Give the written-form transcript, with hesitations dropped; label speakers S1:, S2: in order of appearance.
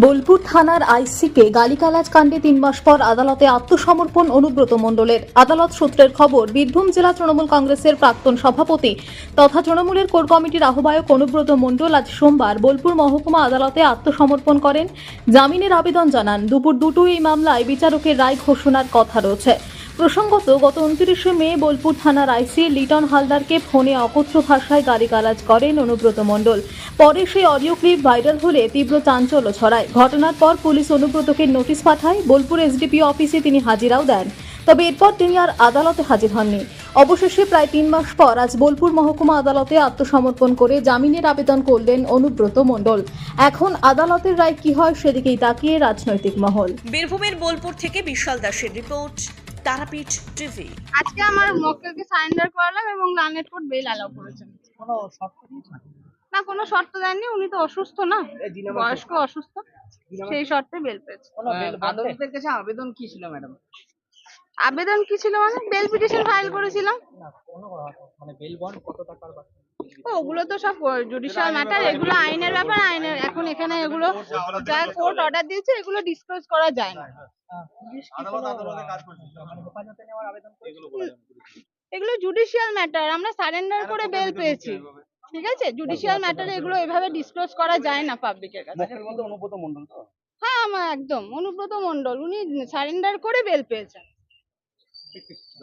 S1: বোলপুর থানার আইসিকে গালিগালাজ কাণ্ডে 3 মাস পর আদালতে আত্মসমর্পণ অনুব্রত মণ্ডলের। আদালত সূত্রের খবর, বীরভূম জেলা তৃণমূল কংগ্রেসের প্রাক্তন সভাপতি তথা তৃণমূলের কোর কমিটির আহ্বায়ক অনুব্রত মণ্ডল আজ সোমবার বোলপুর মহকুমা আদালতে আত্মসমর্পণ করেন। জামিনের আবেদন জানান। দুপুর 2টোয় এই মামলায় বিচারকের রায় ঘোষণার কথা রয়েছে। প্রসঙ্গত, গত 29শে মে বোলপুর থানার আইসি লিটন হালদারকে ফোনে অকথ্য ভাষায় গালিগালাজ করেন অনুব্রত মণ্ডল। পরে সেই অডিও ক্লিপ ভাইরাল হলে তীব্র চাঞ্চল্য ছড়ায়। ঘটনার পর পুলিশ অনুব্রতকে নোটিশ পাঠায়। বোলপুর এসডিপিও অফিসে তিনি হাজিরাও দেন, তবে এরপর তিনি আর আদালতে হাজির হননি। অবশেষে প্রায় 3 মাস পর আজ বোলপুর মহকুমা আদালতে আত্মসমর্পণ করে জামিনের আবেদন করলেন অনুব্রত মণ্ডল। এখন আদালতের রায় কি হয় সেদিকেই তাকিয়ে রাজনৈতিক মহল।
S2: বীরভূমের বোলপুর থেকে বিশাল দাসের রিপোর্ট, তারাপীঠ টিভি।
S3: আজকে আমার মক্কেলকে সারেন্ডার করালাম এবং লানেট কোর্ট বেল অ্যালাউ করেছেন।
S4: কোনো শর্ত দিয়েছেন?
S3: না, কোনো শর্ত দেননি, উনি তো অসুস্থ না, বয়স্ক অসুস্থ, সেই শর্তে বেল পেয়েছে।
S4: কোনো আদালতের কাছে আবেদন কি ছিল ম্যাডাম?
S3: আবেদন কি ছিল মানে বেল পিটিশন ফাইল করেছিলাম।
S4: না কোনো মানে বেল বন্ড কত টাকার বাকি?
S3: ওগুলো তো সব জুডিশিয়াল ম্যাটার, এগুলো আইনের ব্যাপার। আইনের এখন এখানে এগুলো যা কোর্ট অর্ডার দিয়েছে এগুলো ডিসক্লোজ করা যায় না।
S4: পুলিশ কি কোনো মানে হেফাজতে নেওয়ার আবেদন করেছিল?
S3: এগুলো জুডিশিয়াল ম্যাটার, আমরা সারেন্ডার করে বেল পেয়েছি। ঠিক আছে, জুডিশিয়াল ম্যাটারে এগুলো এভাবে ডিসক্লোজ করা যায় না পাবলিকের কাছে।
S4: মুখের মধ্যে অনুব্রত মণ্ডল তো?
S3: হ্যাঁ, আমার একদম অনুব্রত মণ্ডল, উনি সারেন্ডার করে বেল পেয়েছেন।